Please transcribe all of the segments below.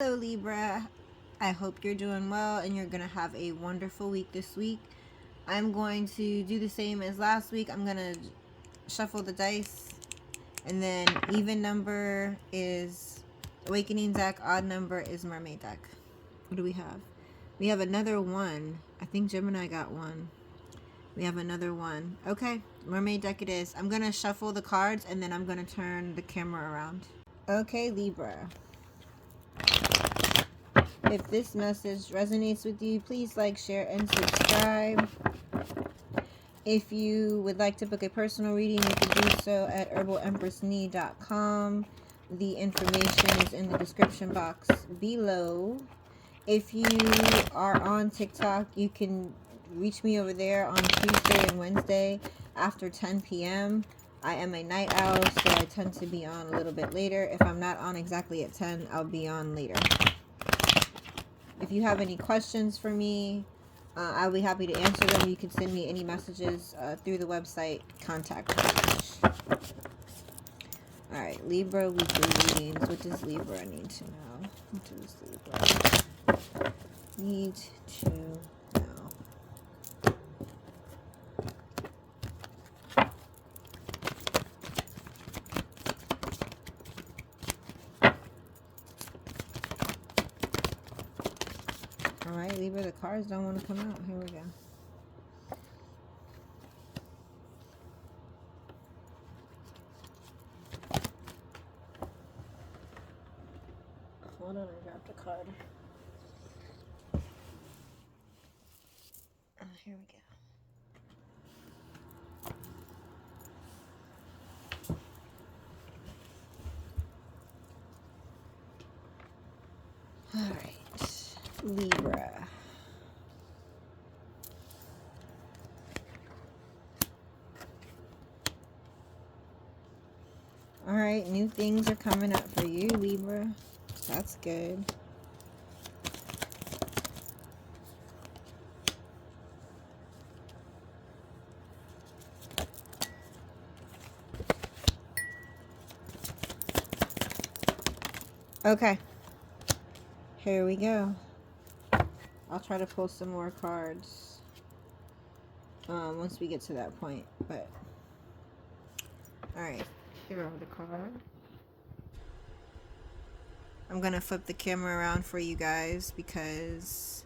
Hello Libra, I hope you're doing well and you're going to have a wonderful week this week. I'm going to do the same as last week. I'm going to shuffle the dice, and then even number is Awakening deck, odd number is Mermaid deck. What do we have? We have another one. I think Gemini got one. We have another one. Okay, Mermaid deck it is. I'm going to shuffle the cards and then I'm going to turn the camera around. Okay, Libra. If this message resonates with you, please like, share, and subscribe. If you would like to book a personal reading, you can do so at herbalempressnee.com. The information is in the description box below. If you are on TikTok, you can reach me over there on Tuesday and Wednesday after 10 p.m. I am a night owl, so I tend to be on a little bit later. If I'm not on exactly at 10, I'll be on later. If you have any questions for me, I'll be happy to answer them. You can send me any messages through the website contact page. Alright, Libra weekly readings. What does Libra need to know? What does Libra need to know? Alright, Libra, the cards don't want to come out. Here we go. Hold on, I dropped a card. Here we go. Alright, Libra. Alright, new things are coming up for you, Libra. That's good. Okay, here we go. I'll try to pull some more cards once we get to that point. But alright, here are the cards. I'm gonna flip the camera around for you guys because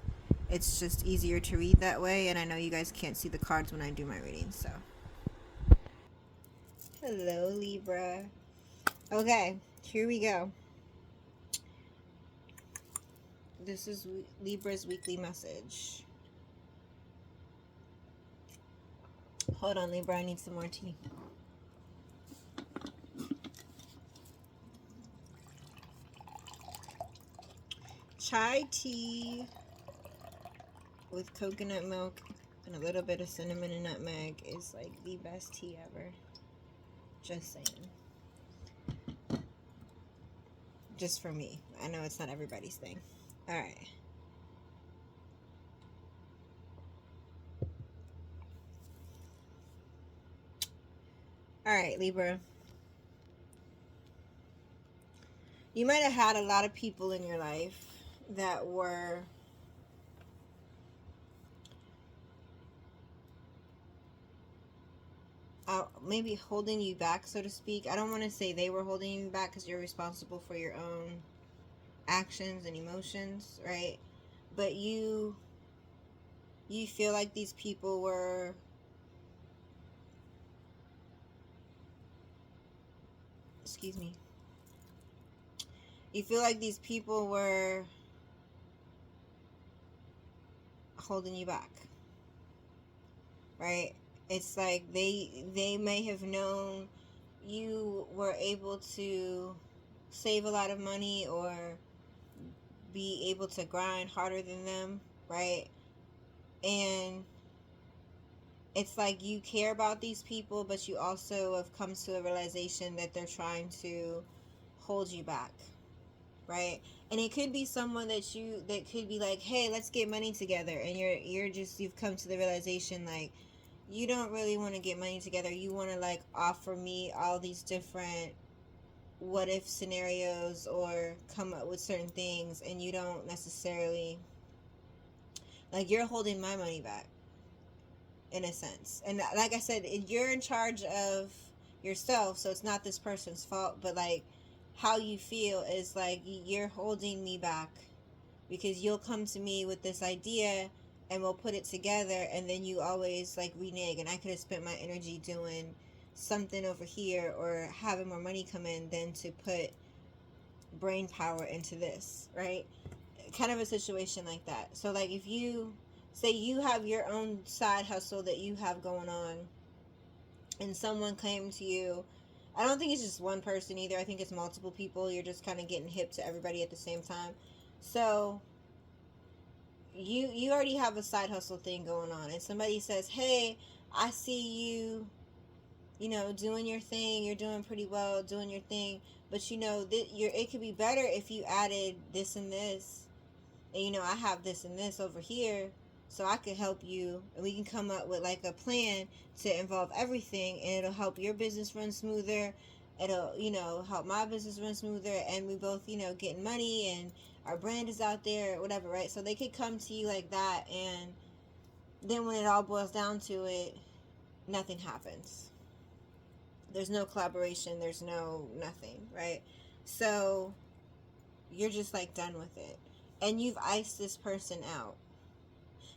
it's just easier to read that way, and I know you guys can't see the cards when I do my reading. So hello Libra. Okay, here we go. This is Libra's weekly message. Hold on, Libra, I need some more tea. Chai tea with coconut milk and a little bit of cinnamon and nutmeg is like the best tea ever. Just saying. Just for me. I know it's not everybody's thing. Alright. Alright, Libra. You might have had a lot of people in your life that were maybe holding you back, so to speak. I don't want to say they were holding you back because you're responsible for your own actions and emotions, right? But you feel like these people were you feel like these people were holding you back, right? It's like they may have known you were able to save a lot of money or be able to grind harder than them, right? And it's like you care about these people, but you also have come to a realization that they're trying to hold you back, right? And it could be someone that could be like, hey, let's get money together, and you've come to the realization like you don't really want to get money together. You want to like offer me all these different what if scenarios or come up with certain things, and you don't necessarily, like, you're holding my money back in a sense. And like I said, you're in charge of yourself, so it's not this person's fault, but like how you feel is like you're holding me back because you'll come to me with this idea and we'll put it together, and then you always like renege, and I could have spent my energy doing something over here or having more money come in than to put brain power into this, right? Kind of a situation like that. So like if you say you have your own side hustle that you have going on, and someone came to you, I don't think it's just one person either, I think it's multiple people, you're just kind of getting hip to everybody at the same time. So you already have a side hustle thing going on, and somebody says, hey, I see you, you know, doing your thing, you're doing pretty well doing your thing, but you know that it could be better if you added this and this, and you know, I have this and this over here, so I could help you, and we can come up with like a plan to involve everything, and it'll help your business run smoother, it'll, you know, help my business run smoother, and we both, you know, getting money, and our brand is out there, whatever, right? So they could come to you like that, and then when it all boils down to it, nothing happens. There's no collaboration, there's no nothing, right? So you're just like done with it, and you've iced this person out.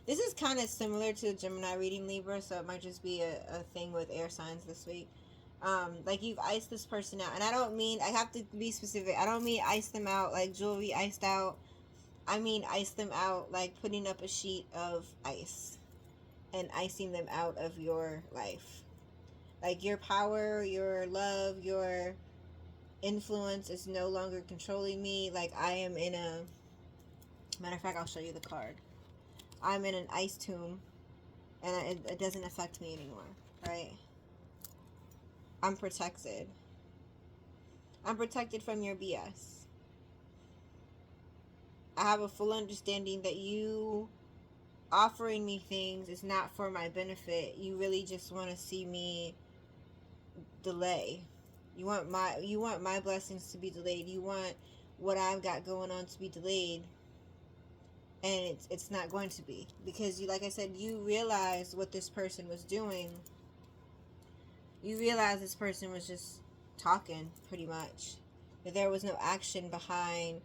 This is kind of similar to Gemini reading Libra, so it might just be a thing with air signs this week. Like you've iced this person out, and I don't mean, I have to be specific, I don't mean ice them out like jewelry iced out. I mean ice them out like putting up a sheet of ice and icing them out of your life. Like your power, your love, your influence is no longer controlling me. Like I am in a, matter of fact, I'll show you the card. I'm in an ice tomb, and it doesn't affect me anymore, right? I'm protected. I'm protected from your BS. I have a full understanding that you offering me things is not for my benefit. You really just want to see me delay. You want my blessings to be delayed. You want what I've got going on to be delayed. And it's not going to be, because you, like I said, you realize what this person was doing. You realize this person was just talking, pretty much. That there was no action behind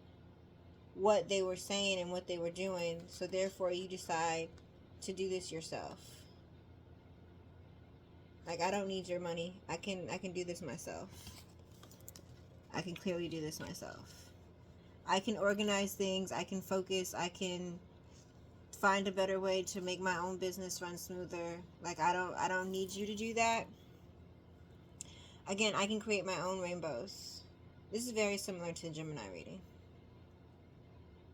what they were saying and what they were doing. So therefore you decide to do this yourself. Like, I don't need your money. I can do this myself. I can clearly do this myself. I can organize things, I can focus, I can find a better way to make my own business run smoother. Like I don't need you to do that. Again, I can create my own rainbows. This is very similar to Gemini reading.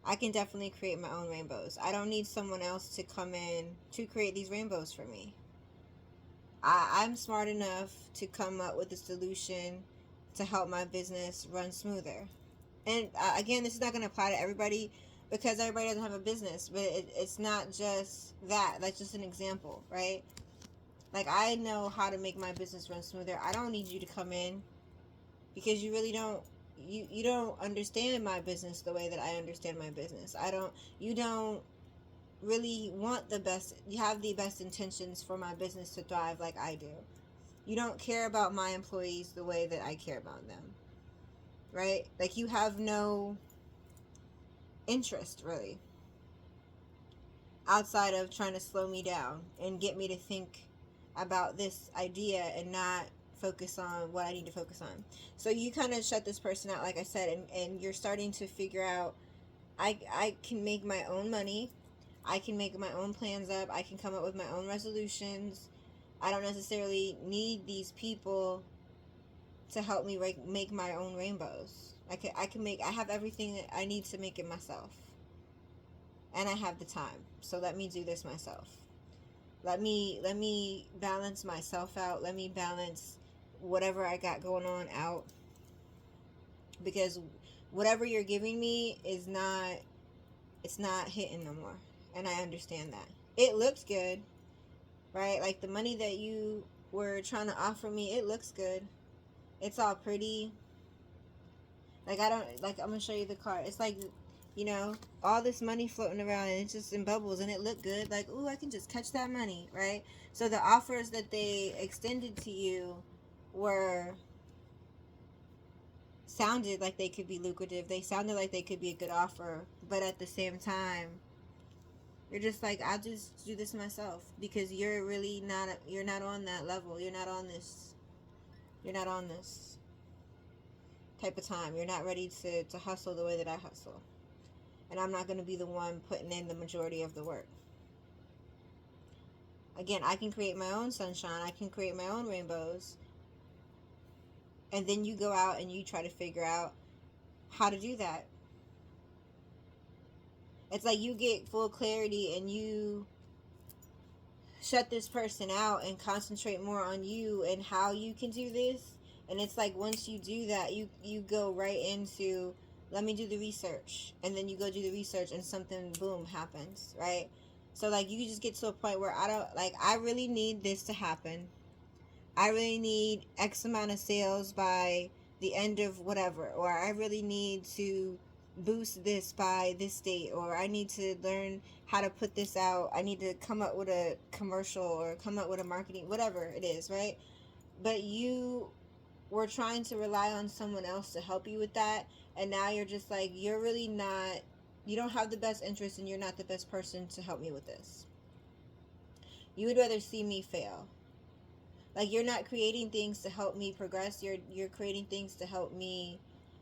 I can definitely create my own rainbows. I don't need someone else to come in to create these rainbows for me. I'm smart enough to come up with a solution to help my business run smoother. And again, this is not going to apply to everybody because everybody doesn't have a business. But it's not just that. That's just an example, right? Like, I know how to make my business run smoother. I don't need you to come in because you really don't. You don't understand my business the way that I understand my business. You don't really want the best. You have the best intentions for my business to thrive like I do. You don't care about my employees the way that I care about them. Right? Like, you have no interest, really, outside of trying to slow me down and get me to think about this idea and not focus on what I need to focus on. So you kind of shut this person out, like I said, and you're starting to figure out, I can make my own money, I can make my own plans up, I can come up with my own resolutions. I don't necessarily need these people to help me make my own rainbows. I have everything that I need to make it myself. And I have the time. So let me do this myself. Let me balance myself out. Let me balance whatever I got going on out. Because whatever you're giving me it's not hitting no more. And I understand that. It looks good, right? Like the money that you were trying to offer me, it looks good. It's all pretty. Like, I don't, like, I'm going to show you the card. It's like, you know, all this money floating around and it's just in bubbles and it looked good. Like, ooh, I can just catch that money, right? So the offers that they extended to you were, sounded like they could be lucrative. They sounded like they could be a good offer. But at the same time, you're just like, I'll just do this myself, because you're really not, you're not on that level. You're not on this. You're not on this type of time. You're not ready to hustle the way that I hustle. And I'm not going to be the one putting in the majority of the work. Again, I can create my own sunshine. I can create my own rainbows. And then you go out and you try to figure out how to do that. It's like you get full clarity and you shut this person out and concentrate more on you and how you can do this. And it's like once you do that, you go right into, let me do the research. And then you go do the research and something, boom, happens, right? So like you just get to a point where I really need this to happen. I really need X amount of sales by the end of whatever, or I really need to boost this by this date, or I need to learn how to put this out. I need to come up with a commercial or come up with a marketing, whatever it is, right? But you were trying to rely on someone else to help you with that, and now you're just like, you're really not, you don't have the best interest and you're not the best person to help me with this. You would rather see me fail. Like, you're not creating things to help me progress. You're creating things to help me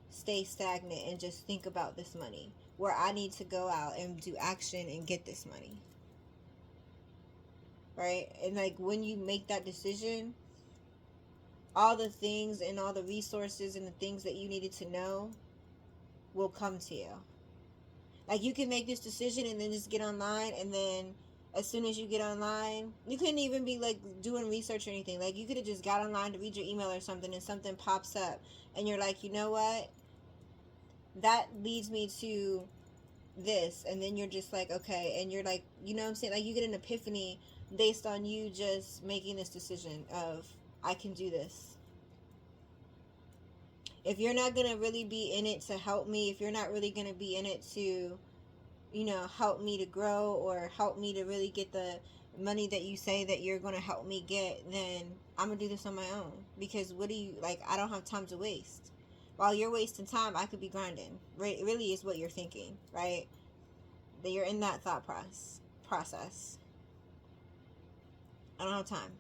stay stagnant and just think about this money, where I need to go out and do action and get this money. Right? And like when you make that decision, all the things and all the resources and the things that you needed to know will come to you. Like, you can make this decision and then just get online, and then as soon as you get online, you couldn't even be like doing research or anything. Like, you could have just got online to read your email or something, and something pops up and you're like, you know what, that leads me to this. And then you're just like, okay, and you're like, you know what I'm saying, like you get an epiphany based on you just making this decision of, I can do this. If you're not going to really be in it to help me, if you're not really going to be in it to, you know, help me to grow or help me to really get the money that you say that you're going to help me get, then I'm going to do this on my own. Because what do you, like, I don't have time to waste. While you're wasting time, I could be grinding. Really is what you're thinking, right? That you're in that thought process. I don't have time.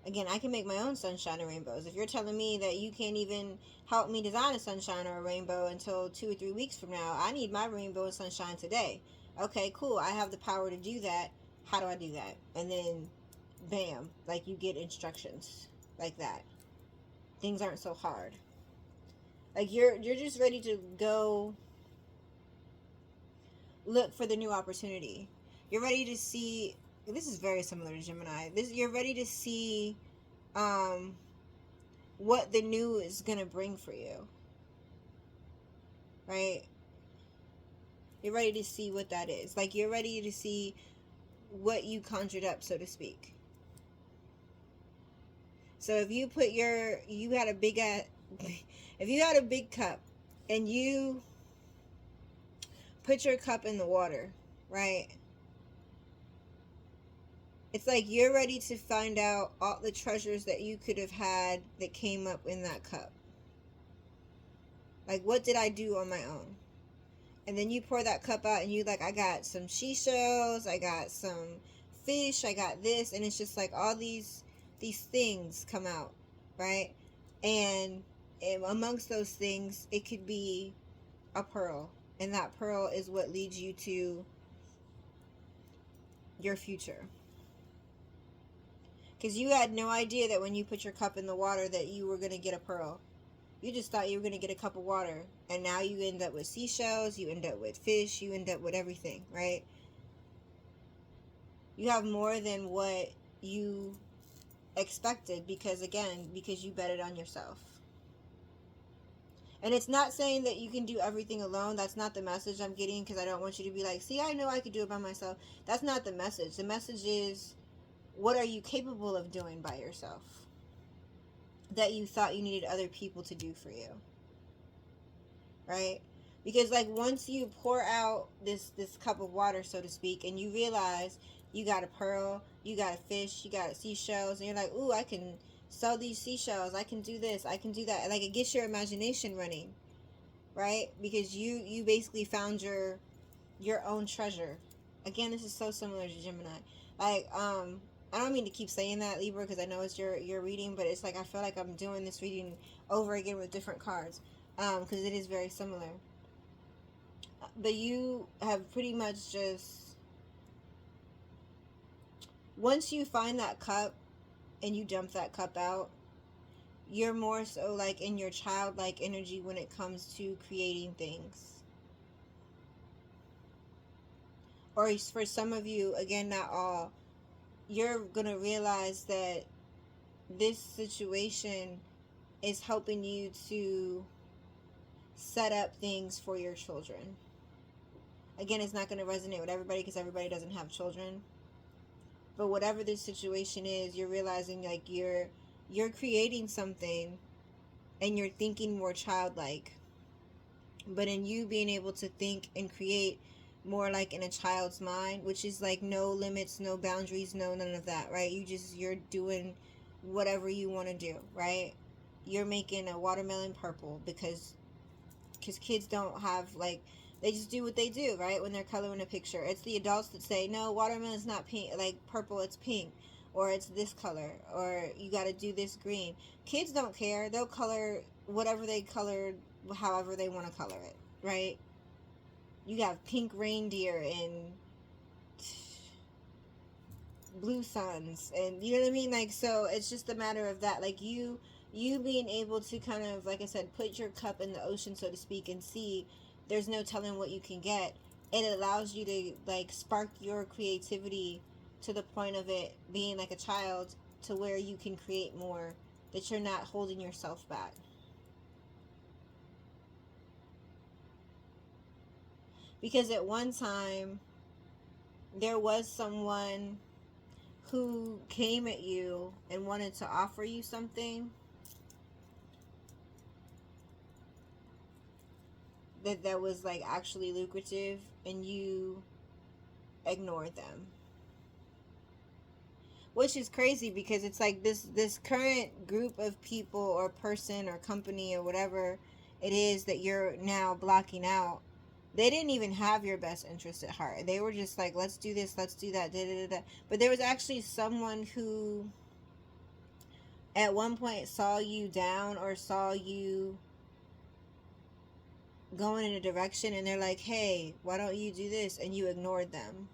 Again, I can make my own sunshine and rainbows. If you're telling me that you can't even help me design a sunshine or a rainbow until 2 or 3 weeks from now, I need my rainbow and sunshine today. Okay, cool. I have the power to do that. How do I do that? And then, bam, like you get instructions like that. Things aren't so hard. Like you're just ready to go look for the new opportunity. You're ready to see. This is very similar to Gemini. You're ready to see what the new is going to bring for you. Right? You're ready to see what that is. Like, you're ready to see what you conjured up, so to speak. So if you put you had a big if you had a big cup and you put your cup in the water, right? It's like you're ready to find out all the treasures that you could have had that came up in that cup. Like, what did I do on my own? And then you pour that cup out and you like, I got some seashells, I got some fish, I got this. And it's just like all these things come out, right? And amongst those things, it could be a pearl. And that pearl is what leads you to your future. Because you had no idea that when you put your cup in the water that you were going to get a pearl. You just thought you were going to get a cup of water. And now you end up with seashells, you end up with fish, you end up with everything, right? You have more than what you expected because you betted on yourself. And it's not saying that you can do everything alone. That's not the message I'm getting, because I don't want you to be like, see, I know I could do it by myself. That's not the message. The message is, what are you capable of doing by yourself? that you thought you needed other people to do for you, right? Because like once you pour out this cup of water, so to speak, and you realize you got a pearl, you got a fish, you got seashells, and you're like, ooh, I can sell these seashells, I can do this, I can do that. Like it gets your imagination running, right? Because you basically found your own treasure. Again, this is so similar to Gemini. Like I don't mean to keep saying that, Libra, because I know it's your reading, but it's like I feel like I'm doing this reading over again with different cards, because it is very similar. But you have pretty much just, once you find that cup and you dump that cup out, you're more so like in your childlike energy when it comes to creating things. Or for some of you, again, not all, you're gonna realize that this situation is helping you to set up things for your children. Again, it's not going to resonate with everybody because everybody doesn't have children. But whatever this situation is, you're realizing like you're creating something and you're thinking more childlike. But in you being able to think and create more like in a child's mind, which is like no limits, no boundaries, no none of that, right? You're doing whatever you want to do, right? You're making a watermelon purple because kids don't have like, they just do what they do, right? When they're coloring a picture, it's the adults that say no, watermelon's not pink, like purple, it's pink, or it's this color, or you got to do this green. Kids don't care, they'll color whatever they colored however they want to color it, right? You have pink reindeer and blue suns, and you know what I mean, like, so it's just a matter of that, like you being able to kind of, like I said, put your cup in the ocean, so to speak, and see there's no telling what you can get. It allows you to like spark your creativity to the point of it being like a child, to where you can create more, that you're not holding yourself back. Because at one time there was someone who came at you and wanted to offer you something that was like actually lucrative, and you ignored them, which is crazy because it's like this current group of people or person or company or whatever it is that you're now blocking out, they didn't even have your best interest at heart. They were just like, let's do this, let's do that, da, da, da, da. But there was actually someone who at one point saw you down or saw you going in a direction, and they're like, hey, why don't you do this, and you ignored them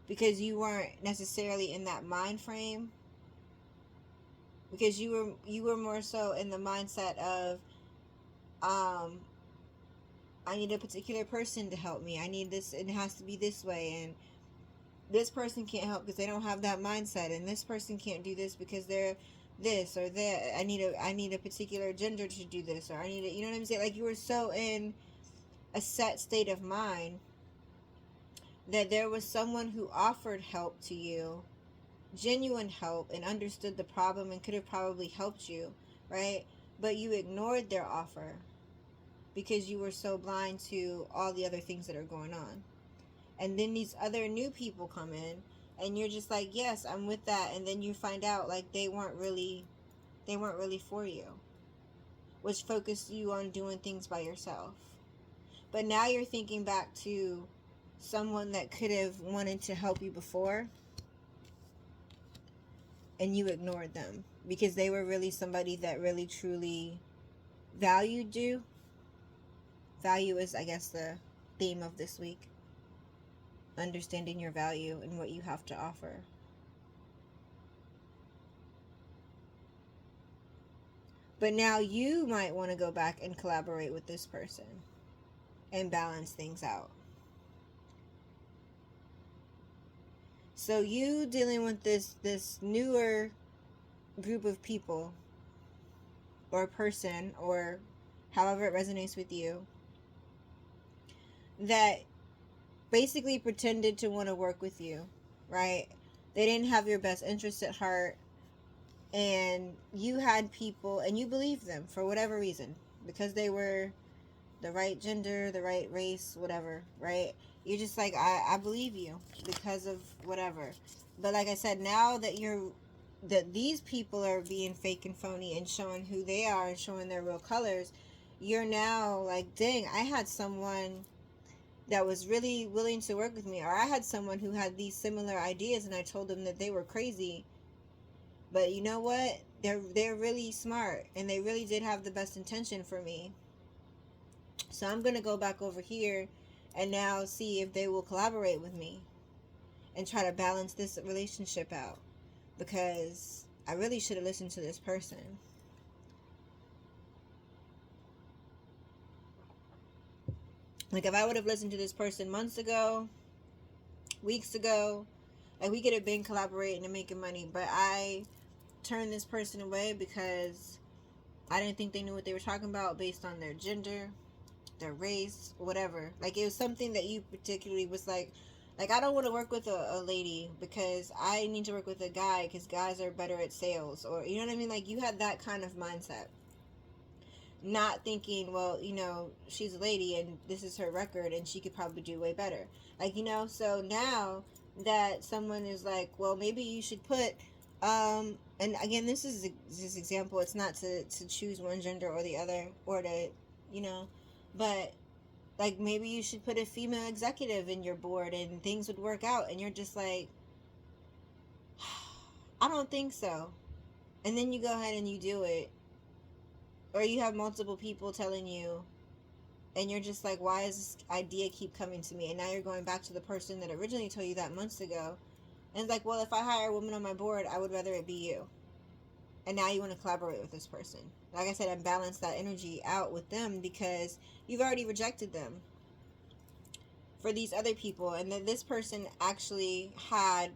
because you weren't necessarily in that mind frame, because you were more so in the mindset of I need a particular person to help me, I need this, it has to be this way, and this person can't help because they don't have that mindset, and this person can't do this because they're this or that. I need a particular gender to do this, or I need it, you know what I'm saying? Like you were so in a set state of mind that there was someone who offered help to you, genuine help, and understood the problem and could have probably helped you, right? But you ignored their offer because you were so blind to all the other things that are going on. And then these other new people come in and you're just like, yes, I'm with that, and then you find out like they weren't really for you, which focused you on doing things by yourself. But now you're thinking back to someone that could have wanted to help you before, and you ignored them because they were really somebody that really truly valued you. Value is, I guess, the theme of this week. Understanding your value and what you have to offer. But now you might want to go back and collaborate with this person and balance things out. So you dealing with this newer group of people or person, or however it resonates with you, that basically pretended to want to work with you, right? They didn't have your best interest at heart. And you had people, and you believed them for whatever reason, because they were the right gender, the right race, whatever, right? You're just like, I believe you because of whatever. But like I said, now that these people are being fake and phony and showing who they are and showing their real colors, you're now like, dang, I had someone that was really willing to work with me, or I had someone who had these similar ideas and I told them that they were crazy. But you know what? They're really smart and they really did have the best intention for me. So I'm going to go back over here and now see if they will collaborate with me and try to balance this relationship out, because I really should have listened to this person. Like, if I would have listened to this person months ago, weeks ago, like, we could have been collaborating and making money. But I turned this person away because I didn't think they knew what they were talking about based on their gender, their race, whatever. Like, it was something that you particularly was like, I don't want to work with a lady because I need to work with a guy because guys are better at sales, or you know what I mean? Like, you had that kind of mindset, not thinking, well, she's a lady and this is her record and she could probably do way better. Like, so now that someone is like, well, maybe you should put and again, this is this example, it's not to choose one gender or the other, or to, but like, maybe you should put a female executive in your board and things would work out, and you're just like, I don't think so. And then you go ahead and you do it, or you have multiple people telling you, and you're just like, why does this idea keep coming to me? And now you're going back to the person that originally told you that months ago, and it's like, well, if I hire a woman on my board, I would rather it be you. And now you want to collaborate with this person. Like I said, and balance that energy out with them because you've already rejected them for these other people, and that this person actually had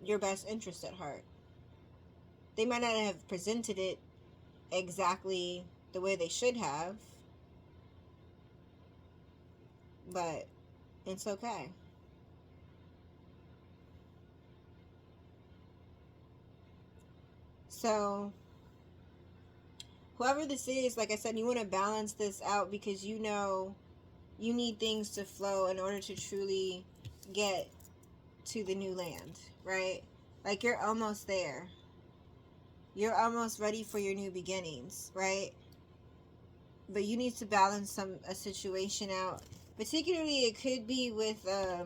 your best interest at heart. They might not have presented it exactly the way they should have, but it's okay. So whoever this is, like I said, you want to balance this out because you need things to flow in order to truly get to the new land, right? Like, you're almost there. You're almost ready for your new beginnings, right? But you need to balance a situation out. Particularly, it could be with a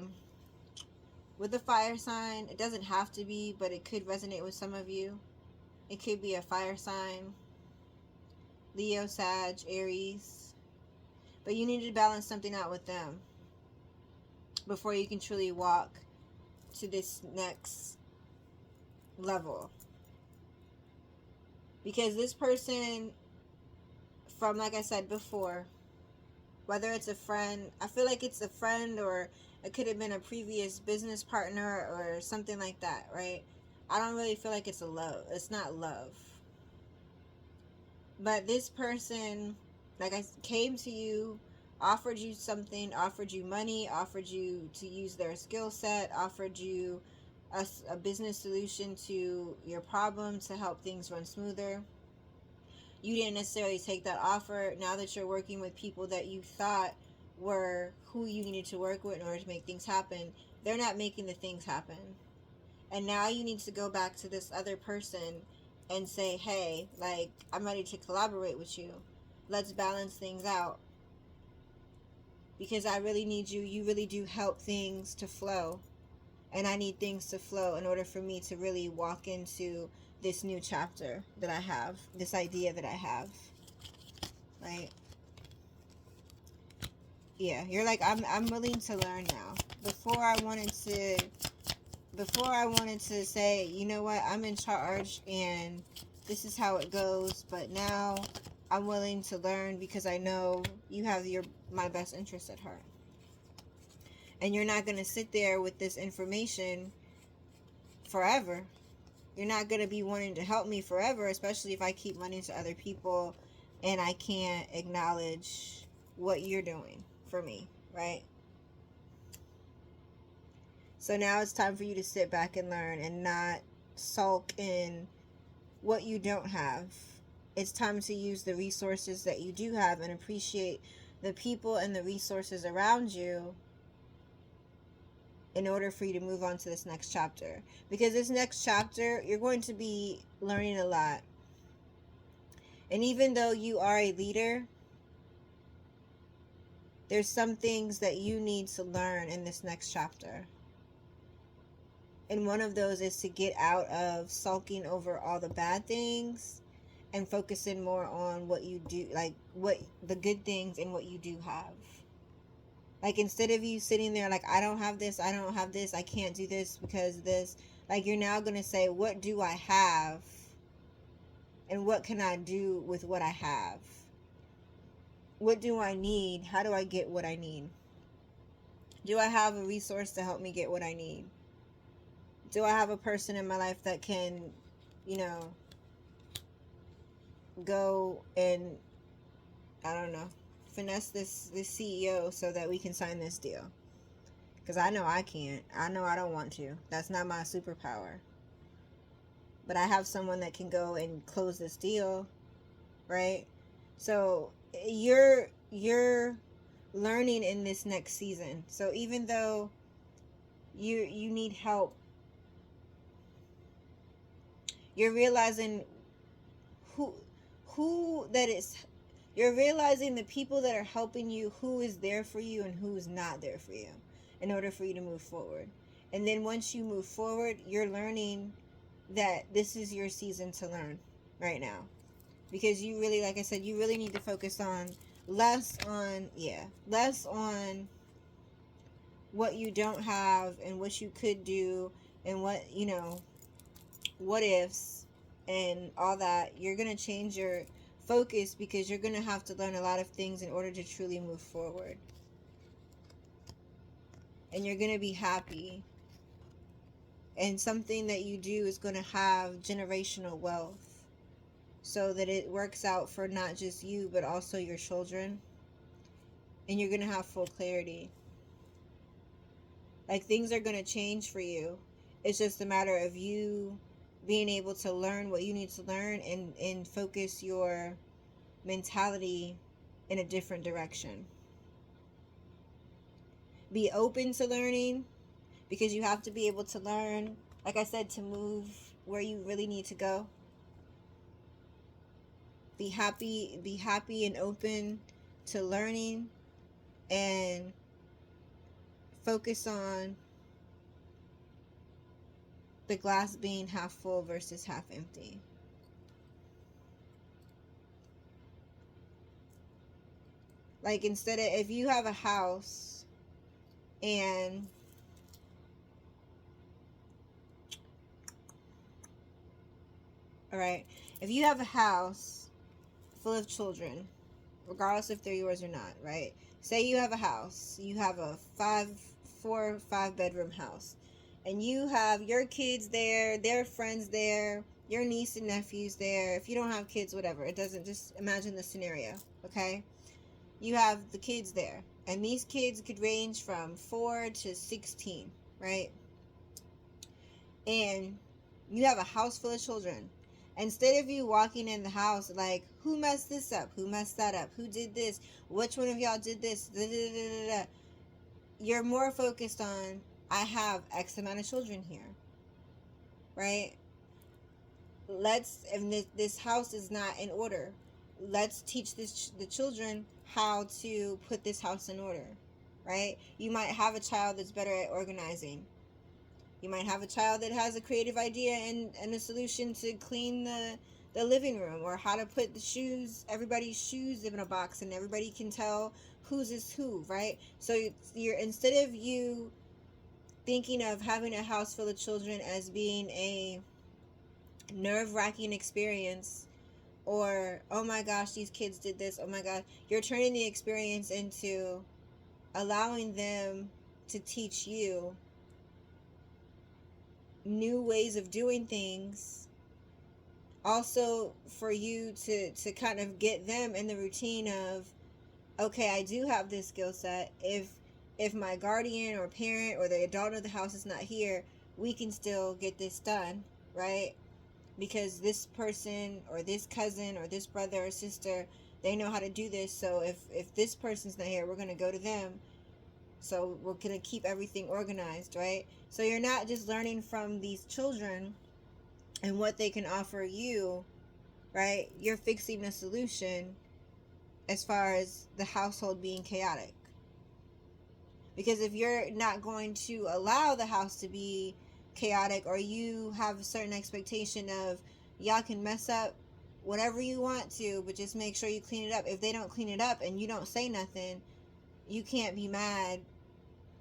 fire sign. It doesn't have to be, but it could resonate with some of you. It could be a fire sign, Leo, Sag, Aries. But you need to balance something out with them before you can truly walk to this next level. Because this person, from, like I said before, whether it's a friend, I feel like it's a friend, or it could have been a previous business partner or something like that, right? I don't really feel like it's it's not love. But this person, like, I came to you, offered you something, offered you money, offered you to use their skill set, offered you a business solution to your problem to help things run smoother. You didn't necessarily take that offer. Now that you're working with people that you thought were who you needed to work with in order to make things happen, they're not making the things happen. And now you need to go back to this other person and say, hey, like, I'm ready to collaborate with you. Let's balance things out. Because I really need you. You really do help things to flow. And I need things to flow in order for me to really walk into this new chapter that I have, this idea that I have. Right? Yeah, you're like, I'm willing to learn now. Before I wanted to say, you know what, I'm in charge and this is how it goes, but now I'm willing to learn because I know you have my best interest at heart. And you're not going to sit there with this information forever. You're not going to be wanting to help me forever, especially if I keep running to other people and I can't acknowledge what you're doing for me, right? So now it's time for you to sit back and learn and not sulk in what you don't have. It's time to use the resources that you do have and appreciate the people and the resources around you in order for you to move on to this next chapter. Because this next chapter, you're going to be learning a lot. And even though you are a leader, there's some things that you need to learn in this next chapter. And one of those is to get out of sulking over all the bad things and focusing more on what you do, like what the good things and what you do have. Like, instead of you sitting there like, I don't have this, I can't do this because of this, like, you're now going to say, what do I have? And what can I do with what I have? What do I need? How do I get what I need? Do I have a resource to help me get what I need? Do I have a person in my life that can, you know, go and, I don't know, finesse this CEO so that we can sign this deal? Because I know I can't. I know I don't want to. That's not my superpower. But I have someone that can go and close this deal, right? So you're learning in this next season. So even though you need help, you're realizing who that is. You're realizing the people that are helping you, who is there for you and who is not there for you, in order for you to move forward. And then once you move forward, you're learning that this is your season to learn right now. Because you really, like I said, you really need to focus on less on what you don't have and what you could do and what, you know, what ifs and all that. You're going to change your focus because you're going to have to learn a lot of things in order to truly move forward. And you're going to be happy. And something that you do is going to have generational wealth, so that it works out for not just you, but also your children. And you're going to have full clarity. Like, things are going to change for you. It's just a matter of you being able to learn what you need to learn and focus your mentality in a different direction. Be open to learning, because you have to be able to learn, like I said, to move where you really need to go. Be happy and open to learning, and focus on the glass being half full versus half empty. Like, instead of, if you have a house and alright, if you have a house full of children, regardless if they're yours or not, right? Say you have a house, you have a 4 or 5 bedroom house, and you have your kids there, their friends there, your niece and nephews there. If you don't have kids, whatever, it doesn't, just imagine the scenario, okay? You have the kids there, and these kids could range from 4 to 16, right? And you have a house full of children. Instead of you walking in the house like, who messed this up? Who messed that up? Who did this? Which one of y'all did this? Da, da, da, da, da. You're more focused on, I have X amount of children here, right? If this house is not in order, let's teach the children how to put this house in order, right? You might have a child that's better at organizing. You might have a child that has a creative idea and a solution to clean the living room, or how to put everybody's shoes in a box, and everybody can tell whose is who, right? So you're instead of you thinking of having a house full of children as being a nerve-wracking experience, or, oh my gosh, these kids did this, oh my god, you're turning the experience into allowing them to teach you new ways of doing things, also for you to kind of get them in the routine of, okay, I do have this skill set. If my guardian or parent or the adult of the house is not here, we can still get this done, right? because this person or this cousin or this brother or sister, they know how to do this. So if this person's not here, we're going to go to them. So we're going to keep everything organized, right? So you're not just learning from these children and what they can offer you, right? You're fixing the solution as far as the household being chaotic. Because if you're not going to allow the house to be chaotic, or you have a certain expectation of, y'all can mess up whatever you want to, but just make sure you clean it up. If they don't clean it up and you don't say nothing, you can't be mad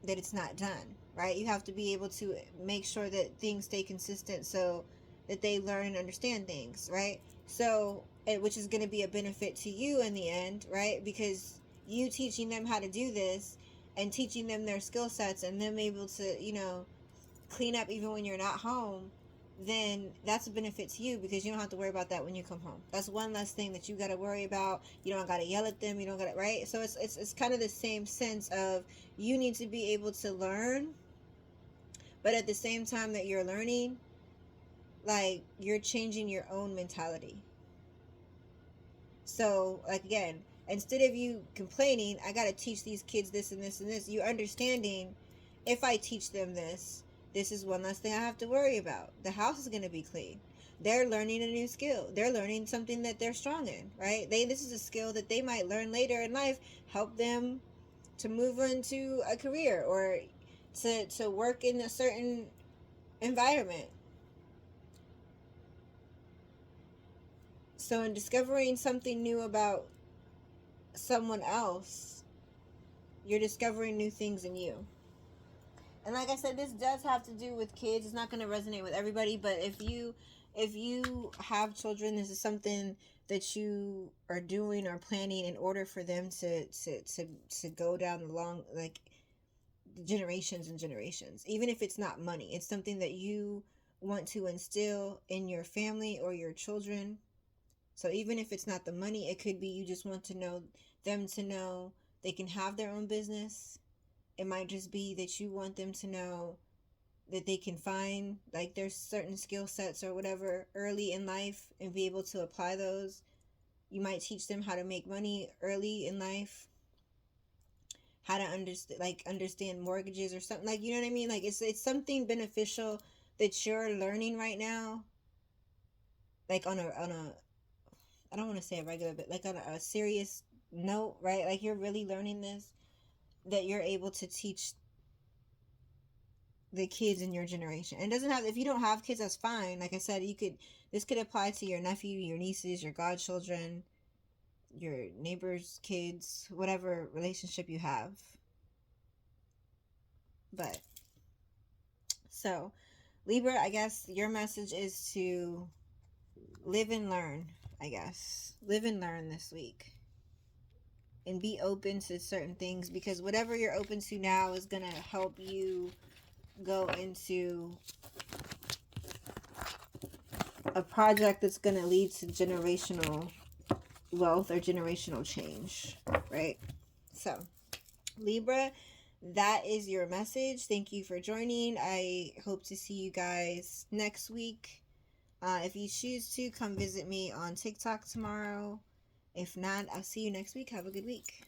that it's not done, right? You have to be able to make sure that things stay consistent so that they learn and understand things, right? So, which is going to be a benefit to you in the end, right? Because you teaching them how to do this and teaching them their skill sets and them able to, clean up even when you're not home, then that's a benefit to you, because you don't have to worry about that when you come home. That's one less thing that you got to worry about. You don't got to yell at them. You don't got to, right? So it's kind of the same sense of, you need to be able to learn, but at the same time that you're learning, like, you're changing your own mentality. So, like, again, instead of you complaining, I got to teach these kids this and this and this, you understanding, if I teach them this, this is one less thing I have to worry about. The house is going to be clean. They're learning a new skill. They're learning something that they're strong in, right? This is a skill that they might learn later in life, help them to move into a career or to work in a certain environment. So in discovering something new about someone else, you're discovering new things in you. And like I said, this does have to do with kids. It's not going to resonate with everybody, but if you have children, this is something that you are doing or planning in order for them to go down the long, like, generations and generations. Even if it's not money, it's something that you want to instill in your family or your children. So even if it's not the money, it could be you just want to know them to know they can have their own business. It might just be that you want them to know that they can find, like, there's certain skill sets or whatever early in life and be able to apply those. You might teach them how to make money early in life, how to understand mortgages or something, like, you know what I mean? Like, it's something beneficial that you're learning right now, like on a I don't want to say a regular, but like on a serious note, right? Like, you're really learning this, that you're able to teach the kids in your generation. And it doesn't have, if you don't have kids, that's fine. Like I said, this could apply to your nephew, your nieces, your godchildren, your neighbors' kids, whatever relationship you have. But so, Libra, I guess your message is to live and learn. I guess live and learn this week, and be open to certain things, because whatever you're open to now is gonna help you go into a project that's going to lead to generational wealth or generational change, right? So, Libra, that is your message. Thank you for joining. I hope to see you guys next week. If you choose to, come visit me on TikTok tomorrow. If not, I'll see you next week. Have a good week.